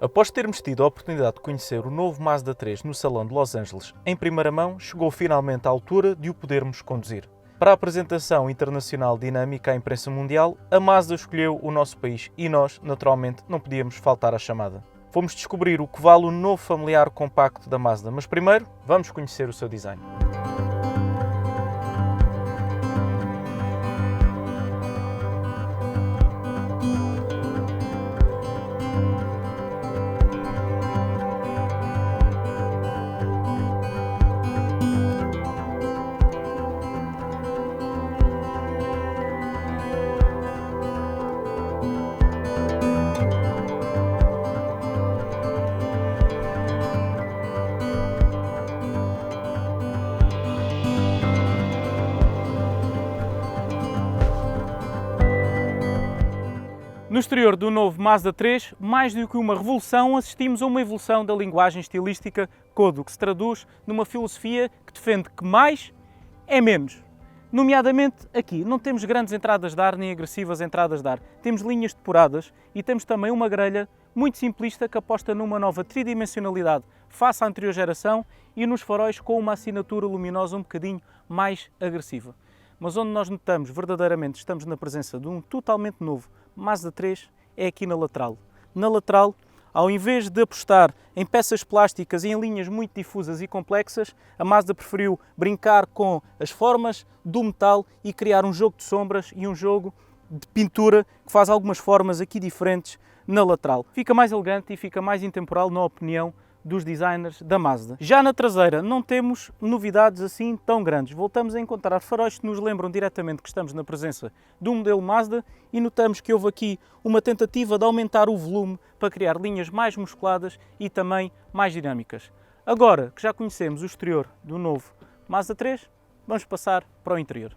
Após termos tido a oportunidade de conhecer o novo Mazda 3 no Salão de Los Angeles em primeira mão, chegou finalmente a altura de o podermos conduzir. Para a apresentação internacional dinâmica à imprensa mundial, a Mazda escolheu o nosso país e nós, naturalmente, não podíamos faltar à chamada. Fomos descobrir o que vale o novo familiar compacto da Mazda, mas primeiro vamos conhecer o seu design. No exterior do novo Mazda 3, mais do que uma revolução, assistimos a uma evolução da linguagem estilística Kodo, que se traduz numa filosofia que defende que mais é menos. Nomeadamente aqui, não temos grandes entradas de ar nem agressivas entradas de ar. Temos linhas depuradas e temos também uma grelha muito simplista que aposta numa nova tridimensionalidade face à anterior geração e nos faróis com uma assinatura luminosa um bocadinho mais agressiva. Mas onde nós notamos verdadeiramente estamos na presença de um totalmente novo Mazda 3 é aqui na lateral. Na lateral, ao invés de apostar em peças plásticas e em linhas muito difusas e complexas, a Mazda preferiu brincar com as formas do metal e criar um jogo de sombras e um jogo de pintura que faz algumas formas aqui diferentes na lateral. Fica mais elegante e fica mais intemporal na opinião dos designers da Mazda. Já na traseira não temos novidades assim tão grandes. Voltamos a encontrar faróis que nos lembram diretamente que estamos na presença de um modelo Mazda e notamos que houve aqui uma tentativa de aumentar o volume para criar linhas mais musculadas e também mais dinâmicas. Agora que já conhecemos o exterior do novo Mazda 3, vamos passar para o interior.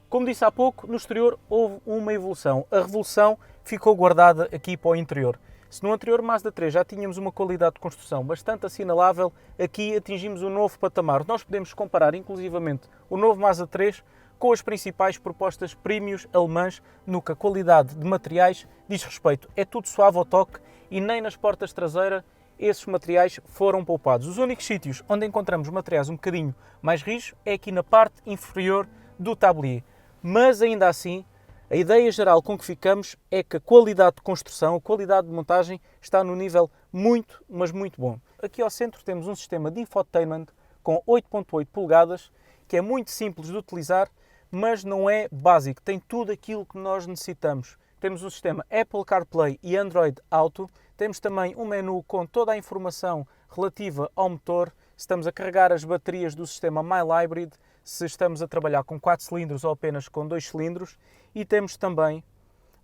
Como disse há pouco, no exterior houve uma evolução. A revolução ficou guardada aqui para o interior. Se no anterior Mazda 3 já tínhamos uma qualidade de construção bastante assinalável, aqui atingimos um novo patamar. Nós podemos comparar inclusivamente o novo Mazda 3 com as principais propostas premiums alemãs no que a qualidade de materiais diz respeito. É tudo suave ao toque e nem nas portas traseiras esses materiais foram poupados. Os únicos sítios onde encontramos materiais um bocadinho mais rijos é aqui na parte inferior do tablier. Mas ainda assim, a ideia geral com que ficamos é que a qualidade de construção, a qualidade de montagem está no nível muito, mas muito bom. Aqui ao centro temos um sistema de infotainment com 8.8 polegadas, que é muito simples de utilizar, mas não é básico, tem tudo aquilo que nós necessitamos. Temos o sistema Apple CarPlay e Android Auto, temos também um menu com toda a informação relativa ao motor, se estamos a carregar as baterias do sistema Mild Hybrid, se estamos a trabalhar com 4 cilindros ou apenas com 2 cilindros, e temos também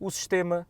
o sistema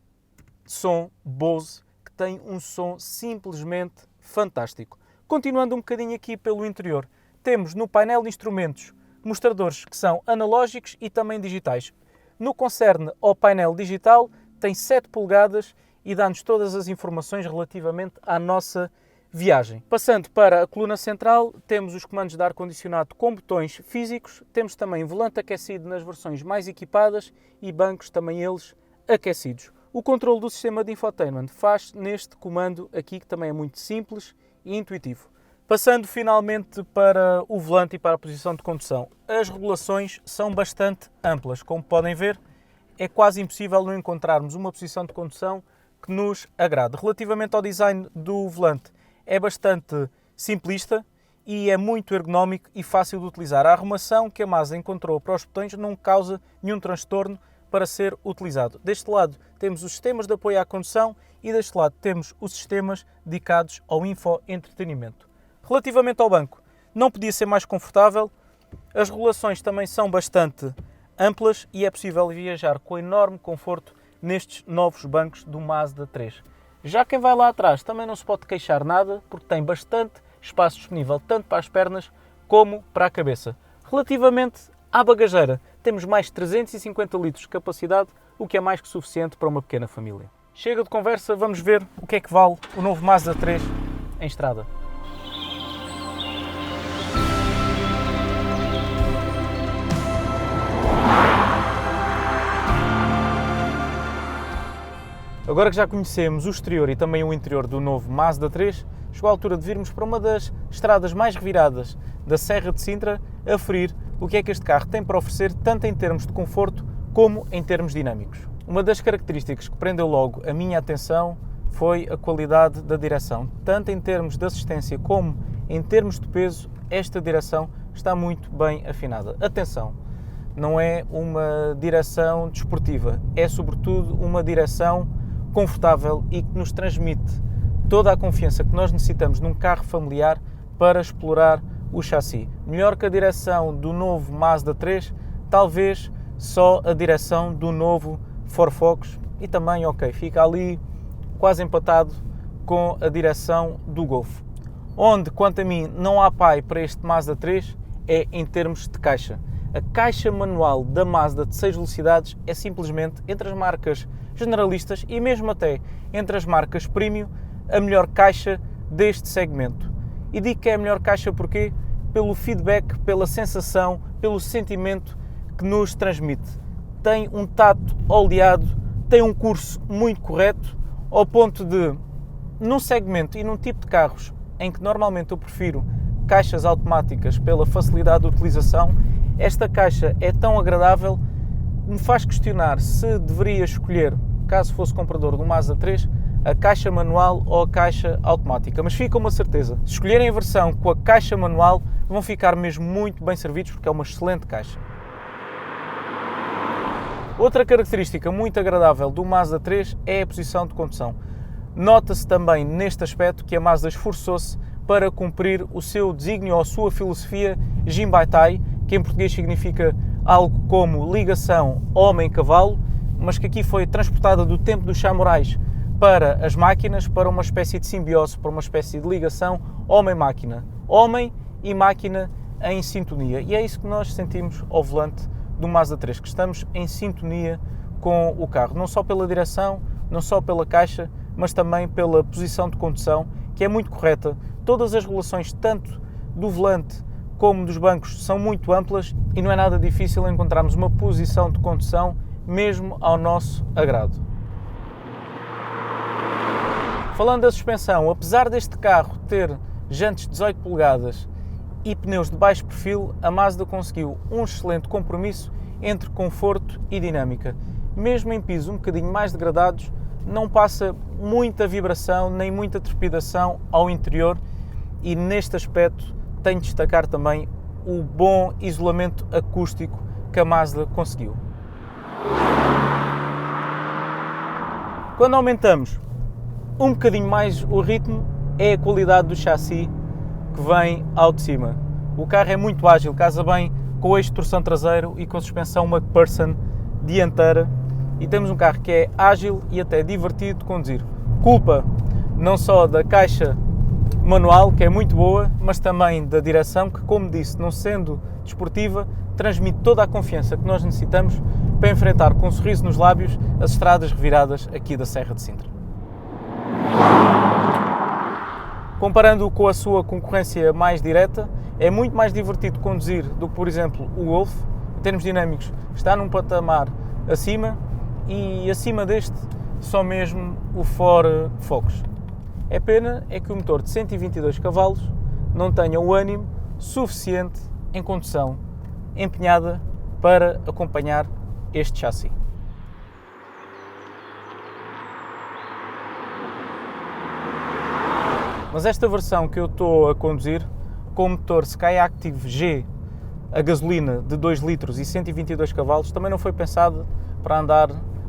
de som Bose, que tem um som simplesmente fantástico. Continuando um bocadinho aqui pelo interior, temos no painel de instrumentos mostradores que são analógicos e também digitais. No que concerne ao painel digital, tem 7 polegadas e dá-nos todas as informações relativamente à nossa viagem. Passando para a coluna central, temos os comandos de ar-condicionado com botões físicos, temos também volante aquecido nas versões mais equipadas e bancos também eles aquecidos. O controle do sistema de infotainment faz neste comando aqui, que também é muito simples e intuitivo. Passando finalmente para o volante e para a posição de condução, as regulações são bastante amplas. Como podem ver, é quase impossível não encontrarmos uma posição de condução que nos agrade. Relativamente ao design do volante, é bastante simplista e é muito ergonómico e fácil de utilizar. A arrumação que a Mazda encontrou para os botões não causa nenhum transtorno para ser utilizado. Deste lado temos os sistemas de apoio à condução e deste lado temos os sistemas dedicados ao infoentretenimento. Relativamente ao banco, não podia ser mais confortável, as regulações também são bastante amplas e é possível viajar com enorme conforto nestes novos bancos do Mazda 3. Já quem vai lá atrás também não se pode queixar nada, porque tem bastante espaço disponível tanto para as pernas como para a cabeça. Relativamente à bagageira, temos mais de 350 litros de capacidade, o que é mais que suficiente para uma pequena família. Chega de conversa, vamos ver o que é que vale o novo Mazda 3 em estrada. Agora que já conhecemos o exterior e também o interior do novo Mazda 3, chegou a altura de virmos para uma das estradas mais reviradas da Serra de Sintra a aferir o que é que este carro tem para oferecer, tanto em termos de conforto como em termos dinâmicos. Uma das características que prendeu logo a minha atenção foi a qualidade da direção. Tanto em termos de assistência como em termos de peso, esta direção está muito bem afinada. Atenção, não é uma direção desportiva, é sobretudo uma direção confortável e que nos transmite toda a confiança que nós necessitamos num carro familiar para explorar o chassi. Melhor que a direção do novo Mazda 3, talvez só a direção do novo Ford Focus e também, fica ali quase empatado com a direção do Golf. Onde, quanto a mim, não há pai para este Mazda 3 é em termos de caixa. A caixa manual da Mazda de 6 velocidades é simplesmente, entre as marcas generalistas e mesmo até entre as marcas premium, a melhor caixa deste segmento. E digo que é a melhor caixa porquê? Pelo feedback, pela sensação, pelo sentimento que nos transmite. Tem um tato oleado, tem um curso muito correto, ao ponto de, num segmento e num tipo de carros em que normalmente eu prefiro caixas automáticas pela facilidade de utilização, esta caixa é tão agradável, me faz questionar se deveria escolher, caso fosse comprador do Mazda 3, a caixa manual ou a caixa automática. Mas fica uma certeza, se escolherem a versão com a caixa manual, vão ficar mesmo muito bem servidos, porque é uma excelente caixa. Outra característica muito agradável do Mazda 3 é a posição de condução. Nota-se também neste aspecto que a Mazda esforçou-se para cumprir o seu desígnio ou a sua filosofia Jinbaitai, que em português significa algo como ligação homem-cavalo, mas que aqui foi transportada do tempo dos samurais para as máquinas, para uma espécie de simbiose, para uma espécie de ligação homem-máquina. Homem e máquina em sintonia. E é isso que nós sentimos ao volante do Mazda 3, que estamos em sintonia com o carro, não só pela direção, não só pela caixa, mas também pela posição de condução, que é muito correta. Todas as regulações, tanto do volante como dos bancos, são muito amplas e não é nada difícil encontrarmos uma posição de condução mesmo ao nosso agrado. Falando da suspensão, apesar deste carro ter jantes 18 polegadas e pneus de baixo perfil, a Mazda conseguiu um excelente compromisso entre conforto e dinâmica. Mesmo em pisos um bocadinho mais degradados, não passa muita vibração nem muita trepidação ao interior, e neste aspecto tenho de destacar também o bom isolamento acústico que a Mazda conseguiu. Quando aumentamos um bocadinho mais o ritmo, é a qualidade do chassi que vem ao de cima. O carro é muito ágil, casa bem com o eixo de torção traseiro e com a suspensão McPherson dianteira, e temos um carro que é ágil e até divertido de conduzir. Culpa não só da caixa manual, que é muito boa, mas também da direção, que, como disse, não sendo desportiva, transmite toda a confiança que nós necessitamos para enfrentar com um sorriso nos lábios as estradas reviradas aqui da Serra de Sintra. Comparando-o com a sua concorrência mais direta, é muito mais divertido conduzir do que, por exemplo, o Golf. Em termos dinâmicos, está num patamar acima, e acima deste só mesmo o Ford Focus. É pena é que o motor de 122 cavalos não tenha o ânimo suficiente em condução empenhada para acompanhar este chassi. Mas esta versão que eu estou a conduzir, com o motor Skyactiv G a gasolina de 2 litros e 122 cavalos, também não foi pensada para andar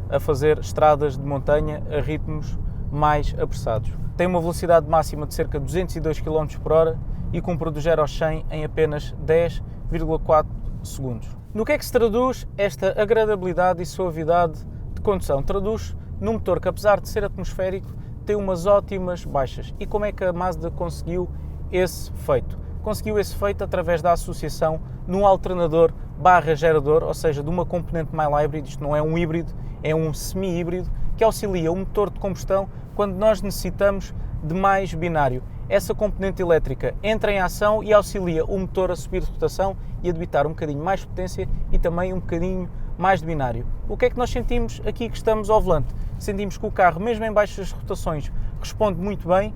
a fazer estradas de montanha a ritmos mais apressados. Tem uma velocidade máxima de cerca de 202 km por hora e cumpre do 0 ao 100 em apenas 10,4 segundos. No que é que se traduz esta agradabilidade e suavidade de condução? Traduz num motor que, apesar de ser atmosférico, tem umas ótimas baixas. E como é que a Mazda conseguiu esse feito? Conseguiu esse feito através da associação num alternador barra gerador, ou seja, de uma componente mild hybrid. Isto não é um híbrido, é um semi-híbrido, que auxilia o motor de combustão quando nós necessitamos de mais binário. Essa componente elétrica entra em ação e auxilia o motor a subir de rotação e a debitar um bocadinho mais potência e também um bocadinho mais de binário. O que é que nós sentimos aqui que estamos ao volante? sentimos que o carro, mesmo em baixas rotações, responde muito bem,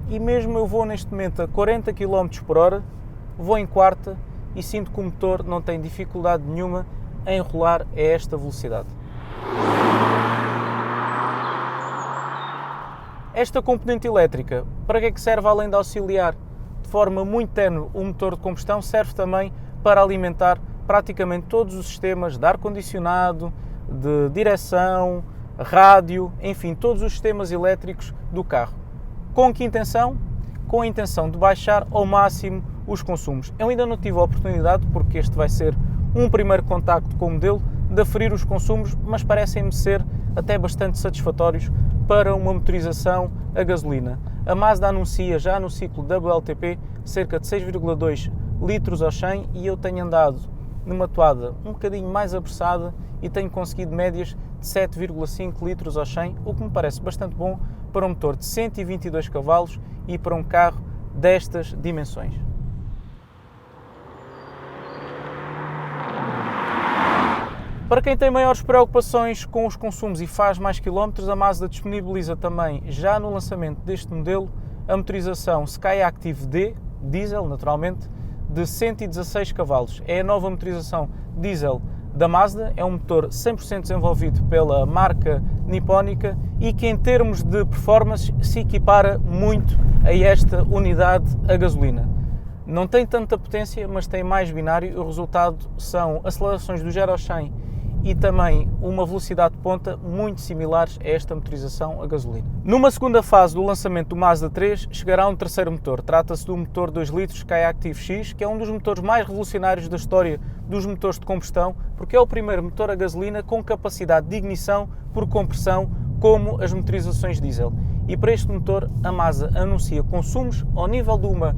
e mesmo eu vou neste momento a 40 km por hora, vou em quarta e sinto que o motor não tem dificuldade nenhuma em rolar a esta velocidade. Esta componente elétrica, para que é que serve além de auxiliar de forma muito tenue o motor de combustão? Serve também para alimentar praticamente todos os sistemas de ar-condicionado, de direção, rádio, enfim, todos os sistemas elétricos do carro. Com que intenção? Com a intenção de baixar ao máximo os consumos. Eu ainda não tive a oportunidade, porque este vai ser um primeiro contacto com o modelo, de aferir os consumos, mas parecem-me ser até bastante satisfatórios para uma motorização a gasolina. A Mazda anuncia já no ciclo WLTP cerca de 6,2 litros ao 100 e eu tenho andado numa toada um bocadinho mais apressada e tenho conseguido médias de 7,5 litros ao 100, o que me parece bastante bom para um motor de 122 cavalos e para um carro destas dimensões. Para quem tem maiores preocupações com os consumos e faz mais quilómetros, a Mazda disponibiliza também, já no lançamento deste modelo, a motorização Skyactiv D, diesel naturalmente, de 116 cavalos. É a nova motorização diesel da Mazda, é um motor 100% desenvolvido pela marca nipónica e que em termos de performance se equipara muito a esta unidade a gasolina. Não tem tanta potência, mas tem mais binário, o resultado são acelerações do 0 ao 100 e também uma velocidade de ponta muito similares a esta motorização a gasolina. Numa segunda fase do lançamento do Mazda 3, chegará um terceiro motor. Trata-se do motor 2 litros Skyactiv X, que é um dos motores mais revolucionários da história dos motores de combustão, porque é o primeiro motor a gasolina com capacidade de ignição por compressão, como as motorizações diesel. E para este motor, a Mazda anuncia consumos ao nível de uma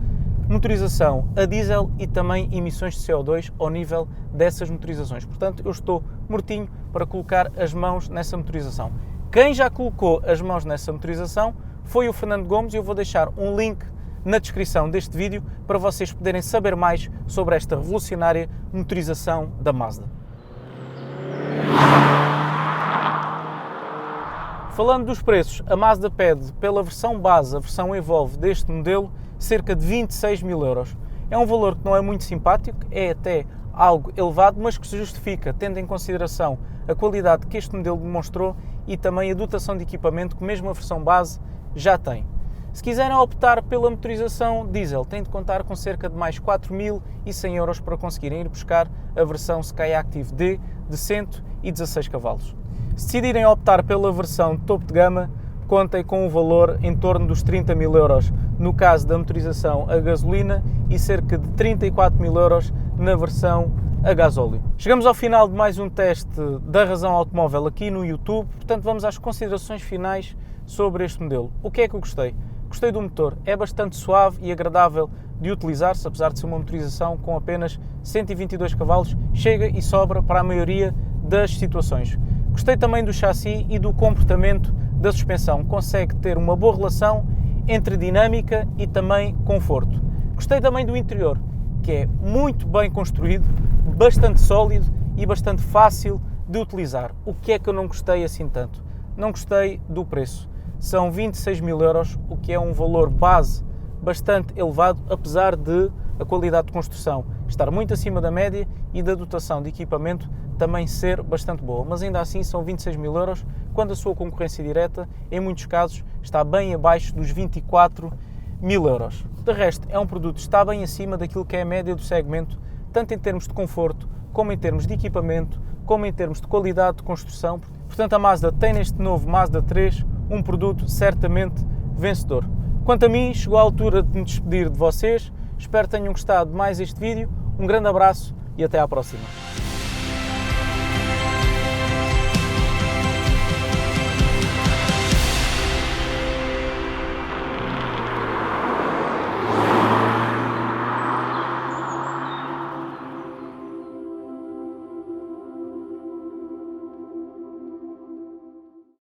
motorização a diesel e também emissões de CO2 ao nível dessas motorizações. Portanto, eu estou mortinho para colocar as mãos nessa motorização. Quem já colocou as mãos nessa motorização foi o Fernando Gomes e eu vou deixar um link na descrição deste vídeo para vocês poderem saber mais sobre esta revolucionária motorização da Mazda. Falando dos preços, a Mazda pede pela versão base, a versão Evolve deste modelo, cerca de 26 mil euros. É um valor que não é muito simpático, é até algo elevado, mas que se justifica tendo em consideração a qualidade que este modelo demonstrou e também a dotação de equipamento que mesmo a versão base já tem. Se quiserem optar pela motorização diesel, têm de contar com cerca de mais 4.100 euros para conseguirem ir buscar a versão Skyactiv D de 116 cavalos. Se decidirem optar pela versão topo de gama, contem com um valor em torno dos 30 mil euros no caso da motorização a gasolina e cerca de 34 mil euros na versão a gasóleo. Chegamos ao final de mais um teste da Razão Automóvel aqui no YouTube, portanto vamos às considerações finais sobre este modelo. O que é que eu gostei? Gostei do motor, é bastante suave e agradável de utilizar-se, apesar de ser uma motorização com apenas 122 cavalos, chega e sobra para a maioria das situações. Gostei também do chassi e do comportamento da suspensão, consegue ter uma boa relação entre dinâmica e também conforto. Gostei também do interior, que é muito bem construído, bastante sólido e bastante fácil de utilizar. O que é que eu não gostei assim tanto? Não gostei do preço. São 26 mil euros, o que é um valor base bastante elevado, apesar de a qualidade de construção estar muito acima da média e da dotação de equipamento também ser bastante boa, mas ainda assim são 26 mil euros, quando a sua concorrência direta, em muitos casos, está bem abaixo dos 24 mil euros. De resto, é um produto que está bem acima daquilo que é a média do segmento, tanto em termos de conforto, como em termos de equipamento, como em termos de qualidade de construção. Portanto, a Mazda tem neste novo Mazda 3 um produto certamente vencedor. Quanto a mim, chegou a altura de me despedir de vocês. Espero que tenham gostado de mais este vídeo. Um grande abraço e até à próxima.